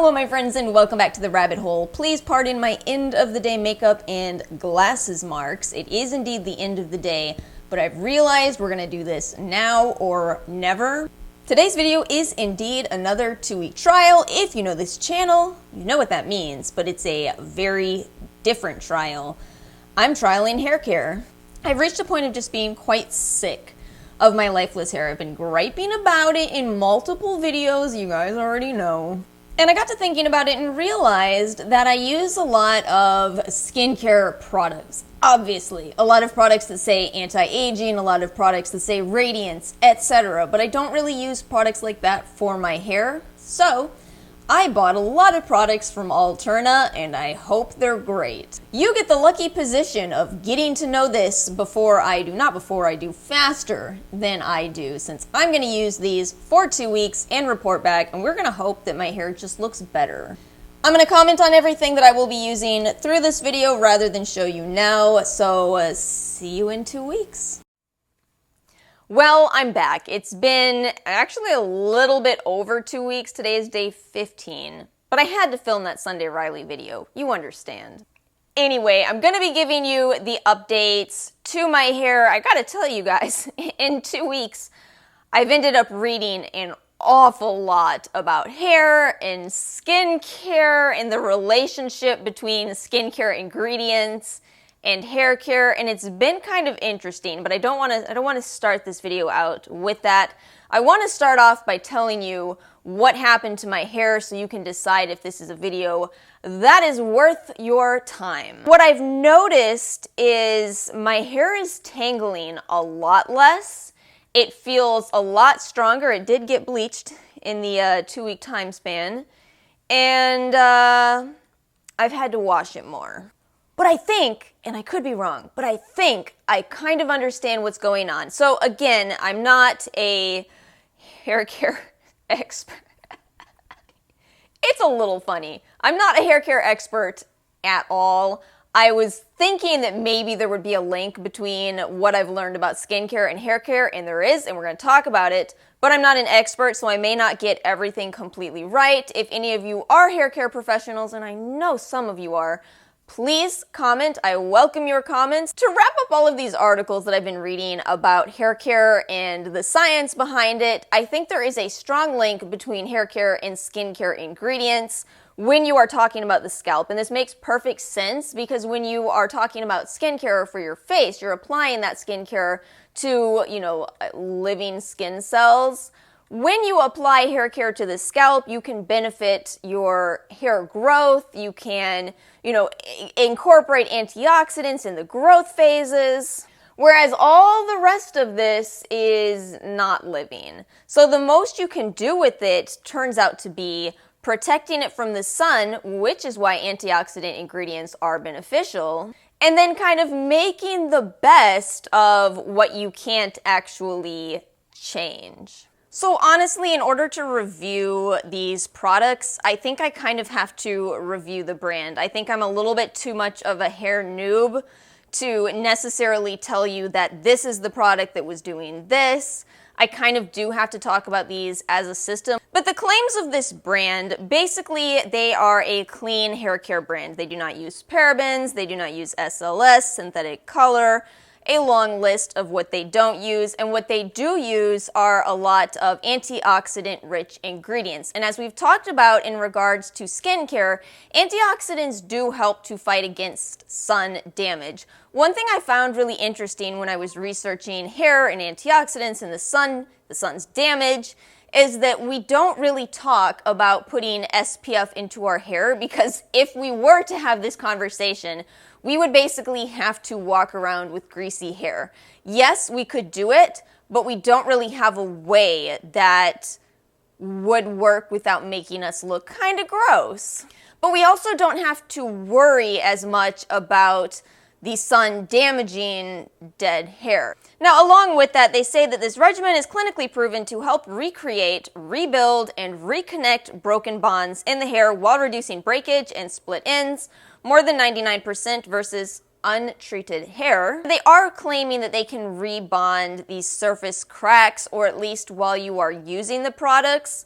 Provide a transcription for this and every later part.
Hello my friends and welcome back to the rabbit hole. Please pardon my end of the day makeup and glasses marks. It is indeed the end of the day, but I've realized we're gonna do this now or never. Today's video is indeed another 2-week trial. If you know this channel, you know what that means, but it's a very different trial. I'm trialing hair care. I've reached a point of just being quite sick of my lifeless hair. I've been griping about it in multiple videos, you guys already know. And I got to thinking about it and realized that I use a lot of skincare products. Obviously, a lot of products that say anti-aging, a lot of products that say radiance, etc. But I don't really use products like that for my hair. So I bought a lot of products from Alterna and I hope they're great. You get the lucky position of getting to know this before I do, not before I do, faster than I do, since I'm gonna use these for 2 weeks and report back, and we're gonna hope that my hair just looks better. I'm gonna comment on everything that I will be using through this video rather than show you now, so see you in 2 weeks. Well, I'm back. It's been actually a little bit over 2 weeks. Today is day 15, but I had to film that Sunday Riley video. You understand. Anyway, I'm gonna be giving you the updates to my hair. I gotta tell you guys, in 2 weeks, I've ended up reading an awful lot about hair and skincare and the relationship between skincare ingredients and hair care, and it's been kind of interesting, but I don't want to start this video out with that. I want to start off by telling you what happened to my hair so you can decide if this is a video that is worth your time. What I've noticed is my hair is tangling a lot less. It feels a lot stronger. It did get bleached in the 2-week time span, and I've had to wash it more. But I think, and I could be wrong, but I think I kind of understand what's going on. So again, I'm not a hair care expert. It's a little funny. I'm not a hair care expert at all. I was thinking that maybe there would be a link between what I've learned about skincare and hair care, and there is, and we're going to talk about it. But I'm not an expert, so I may not get everything completely right. If any of you are hair care professionals, and I know some of you are, please comment. I welcome your comments. To wrap up all of these articles that I've been reading about hair care and the science behind it, I think there is a strong link between hair care and skincare ingredients when you are talking about the scalp. And this makes perfect sense because when you are talking about skincare for your face, you're applying that skincare to, living skin cells. When you apply hair care to the scalp, you can benefit your hair growth. You can, incorporate antioxidants in the growth phases, whereas all the rest of this is not living. So the most you can do with it turns out to be protecting it from the sun, which is why antioxidant ingredients are beneficial, and then kind of making the best of what you can't actually change. So honestly, in order to review these products, I think I kind of have to review the brand. I think I'm a little bit too much of a hair noob to necessarily tell you that this is the product that was doing this. I kind of do have to talk about these as a system. But the claims of this brand, basically they are a clean hair care brand. They do not use parabens, they do not use SLS, synthetic color, a long list of what they don't use, and what they do use are a lot of antioxidant-rich ingredients. And as we've talked about in regards to skincare, antioxidants do help to fight against sun damage. One thing I found really interesting when I was researching hair and antioxidants and the sun's damage, is that we don't really talk about putting SPF into our hair, because if we were to have this conversation, we would basically have to walk around with greasy hair. Yes, we could do it, but we don't really have a way that would work without making us look kind of gross. But we also don't have to worry as much about the sun damaging dead hair. Now, along with that, they say that this regimen is clinically proven to help recreate, rebuild, and reconnect broken bonds in the hair while reducing breakage and split ends, more than 99% versus untreated hair. They are claiming that they can rebond these surface cracks, or at least while you are using the products.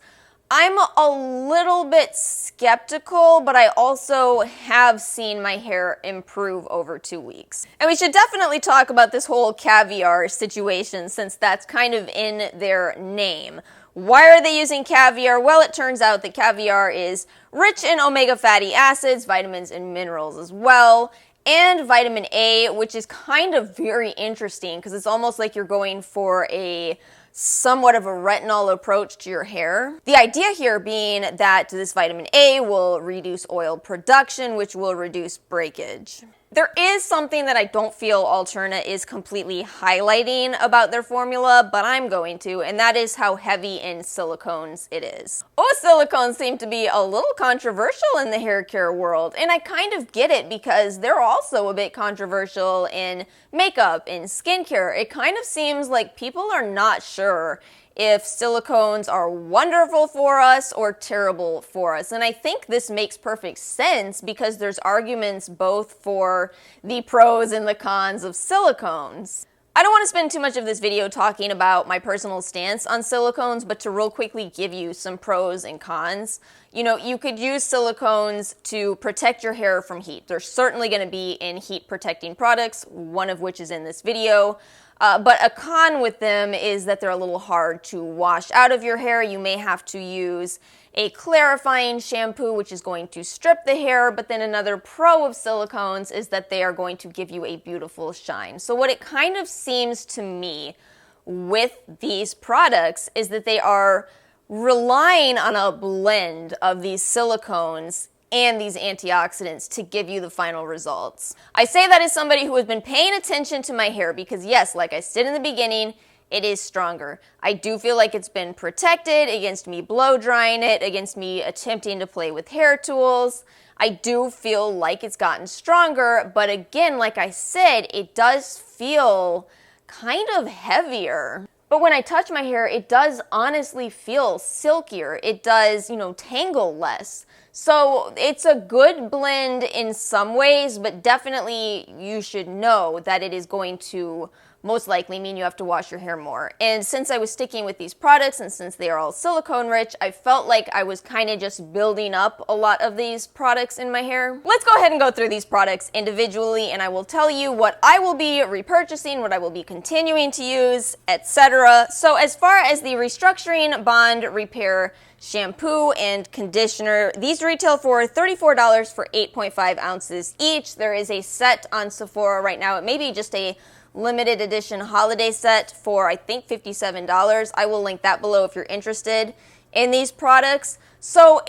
I'm a little bit skeptical, but I also have seen my hair improve over 2 weeks. And we should definitely talk about this whole caviar situation, since that's kind of in their name. Why are they using caviar? Well, it turns out that caviar is rich in omega fatty acids, vitamins, and minerals as well, and vitamin A, which is kind of very interesting because it's almost like you're going for a somewhat of a retinol approach to your hair. The idea here being that this vitamin A will reduce oil production, which will reduce breakage. There is something that I don't feel Alterna is completely highlighting about their formula, but I'm going to, and that is how heavy in silicones it is. Oh, silicones seem to be a little controversial in the hair care world, and I kind of get it because they're also a bit controversial in makeup, in skincare. It kind of seems like people are not sure if silicones are wonderful for us or terrible for us. And I think this makes perfect sense because there's arguments both for the pros and the cons of silicones. I don't want to spend too much of this video talking about my personal stance on silicones, but to real quickly give you some pros and cons. You know, you could use silicones to protect your hair from heat. They're certainly going to be in heat protecting products, one of which is in this video. But a con with them is that they're a little hard to wash out of your hair. You may have to use a clarifying shampoo, which is going to strip the hair, but then another pro of silicones is that they are going to give you a beautiful shine. So what it kind of seems to me with these products is that they are relying on a blend of these silicones and these antioxidants to give you the final results. I say that as somebody who has been paying attention to my hair because yes, like I said in the beginning, it is stronger. I do feel like it's been protected against me blow drying it, against me attempting to play with hair tools. I do feel like it's gotten stronger, but again, like I said, it does feel kind of heavier. But when I touch my hair, it does honestly feel silkier. It does, tangle less. So it's a good blend in some ways, but definitely you should know that it is going to most likely mean you have to wash your hair more. And since I was sticking with these products and since they are all silicone rich, I felt like I was kind of just building up a lot of these products in my hair. Let's go ahead and go through these products individually and I will tell you what I will be repurchasing, what I will be continuing to use, etc. So as far as the Restructuring Bond Repair shampoo and conditioner, these retail for $34 for 8.5 ounces each. There is a set on Sephora right now. It may be just a limited edition holiday set for I think $57. I will link that below if you're interested in these products. So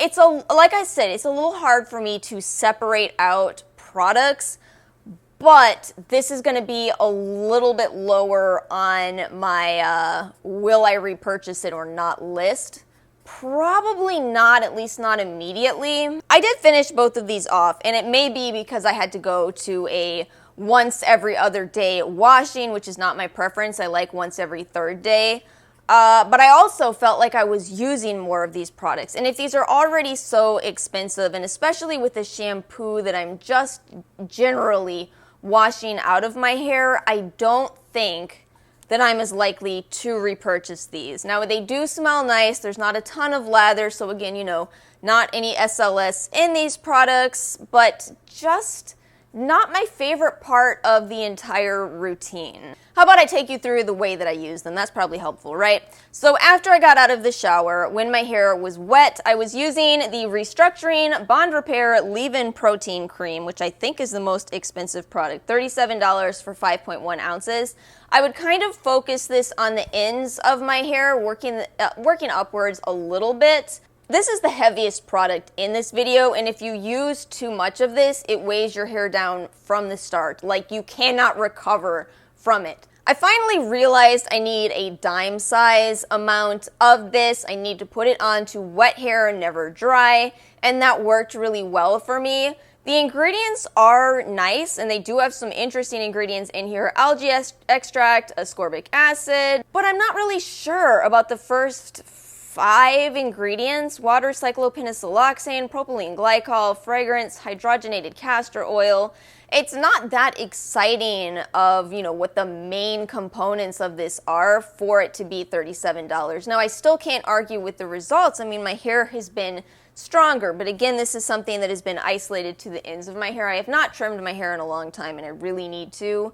like I said, it's a little hard for me to separate out products, but this is going to be a little bit lower on my will I repurchase it or not list. Probably not, at least not immediately. I did finish both of these off, and it may be because I had to go to a once every other day washing, which is not my preference. I like once every third day. But I also felt like I was using more of these products. And if these are already so expensive, and especially with the shampoo that I'm just generally washing out of my hair, I don't think that I'm as likely to repurchase these. Now, they do smell nice. There's not a ton of lather, so again, not any SLS in these products, but just not my favorite part of the entire routine. How about I take you through the way that I use them? That's probably helpful, right? So after I got out of the shower, when my hair was wet, I was using the Restructuring Bond Repair Leave-In Protein Cream, which I think is the most expensive product, $37 for 5.1 ounces. I would kind of focus this on the ends of my hair, working upwards a little bit. This is the heaviest product in this video, and if you use too much of this, it weighs your hair down from the start. Like, you cannot recover from it. I finally realized I need a dime size amount of this. I need to put it onto wet hair, never dry, and that worked really well for me. The ingredients are nice, and they do have some interesting ingredients in here. Algae extract, ascorbic acid, but I'm not really sure about the first 5 ingredients: water, cyclopentasiloxane, propylene glycol, fragrance, hydrogenated castor oil. It's not that exciting of, what the main components of this are for it to be $37. Now, I still can't argue with the results. I mean, my hair has been stronger, but again, this is something that has been isolated to the ends of my hair. I have not trimmed my hair in a long time, and I really need to.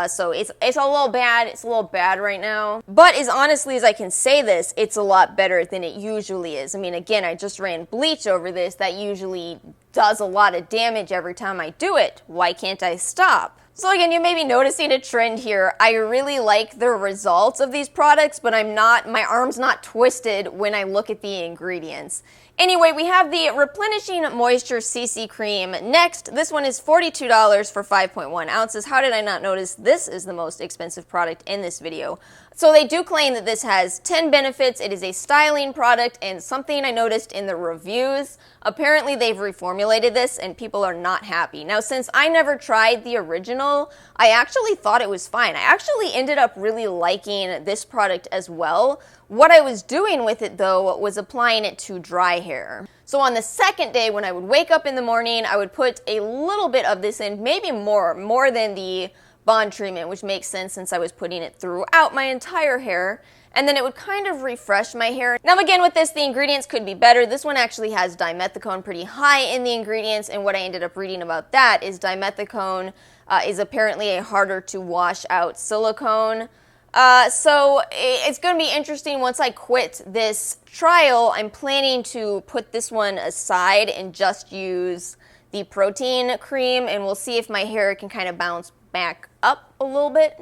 So it's a little bad. It's a little bad right now. But as honestly as I can say this, it's a lot better than it usually is. I mean, again, I just ran bleach over this. That usually does a lot of damage every time I do it. Why can't I stop? So again, you may be noticing a trend here. I really like the results of these products, but my arm's not twisted when I look at the ingredients. Anyway, we have the Replenishing Moisture CC Cream next. This one is $42 for 5.1 ounces. How did I not notice this is the most expensive product in this video? So they do claim that this has 10 benefits. It is a styling product, and something I noticed in the reviews, apparently they've reformulated this and people are not happy. Now, since I never tried the original, I actually thought it was fine. I actually ended up really liking this product as well. What I was doing with it, though, was applying it to dry hair. So on the second day, when I would wake up in the morning, I would put a little bit of this in, maybe more than the bond treatment, which makes sense since I was putting it throughout my entire hair, and then it would kind of refresh my hair. Now again, with this, the ingredients could be better. This one actually has dimethicone pretty high in the ingredients, and what I ended up reading about that is dimethicone is apparently a harder to wash out silicone. So it's going to be interesting once I quit this trial. I'm planning to put this one aside and just use the protein cream, and we'll see if my hair can kind of bounce back up a little bit.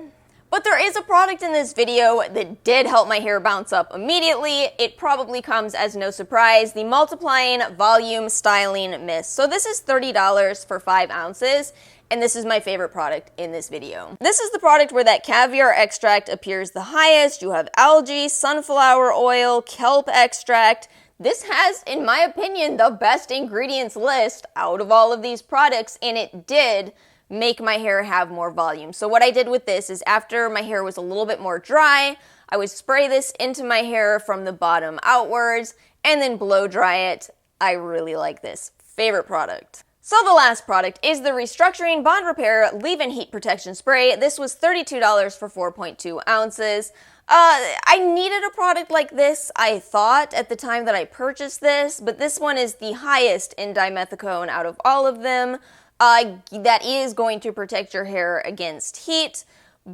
But there is a product in this video that did help my hair bounce up immediately. It probably comes as no surprise: the Multiplying Volume Styling Mist. So this is $30 for 5 ounces. And this is my favorite product in this video. This is the product where that caviar extract appears the highest. You have algae, sunflower oil, kelp extract. This has, in my opinion, the best ingredients list out of all of these products, and it did make my hair have more volume. So what I did with this is, after my hair was a little bit more dry, I would spray this into my hair from the bottom outwards and then blow dry it. I really like this. Favorite product. So the last product is the Restructuring Bond Repair Leave-In Heat Protection Spray. This was $32 for 4.2 ounces. I needed a product like this, I thought, at the time that I purchased this, but this one is the highest in dimethicone out of all of them. That is going to protect your hair against heat,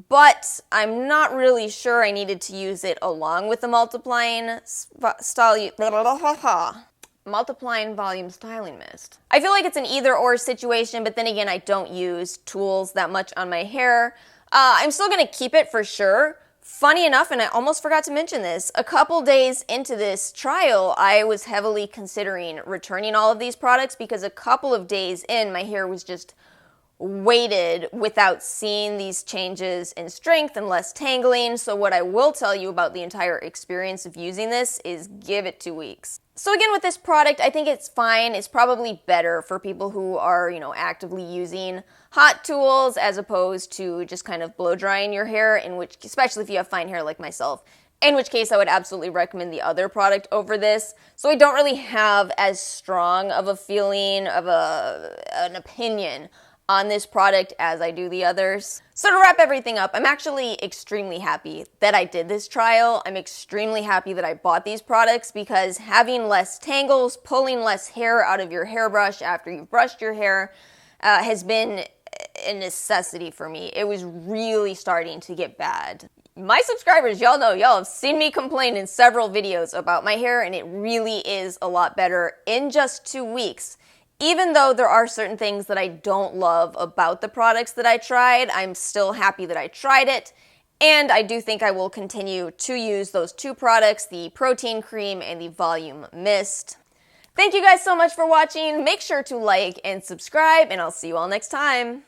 but I'm not really sure I needed to use it along with the Multiplying Volume Styling Mist. I feel like it's an either-or situation, but then again, I don't use tools that much on my hair. I'm still going to keep it for sure. Funny enough, and I almost forgot to mention this, a couple days into this trial, I was heavily considering returning all of these products because a couple of days in, my hair was just weighted without seeing these changes in strength and less tangling. So what I will tell you about the entire experience of using this is give it 2 weeks. So again, with this product, I think it's fine. It's probably better for people who are, actively using hot tools as opposed to just kind of blow drying your hair, especially if you have fine hair like myself, in which case I would absolutely recommend the other product over this. So I don't really have as strong of a feeling of an opinion on this product as I do the others. So to wrap everything up, I'm actually extremely happy that I did this trial. I'm extremely happy that I bought these products because having less tangles, pulling less hair out of your hairbrush after you've brushed your hair has been a necessity for me. It was really starting to get bad. My subscribers, y'all have seen me complain in several videos about my hair, and it really is a lot better in just 2 weeks. Even though there are certain things that I don't love about the products that I tried, I'm still happy that I tried it, and I do think I will continue to use those 2 products, the protein cream and the volume mist. Thank you guys so much for watching. Make sure to like and subscribe, and I'll see you all next time.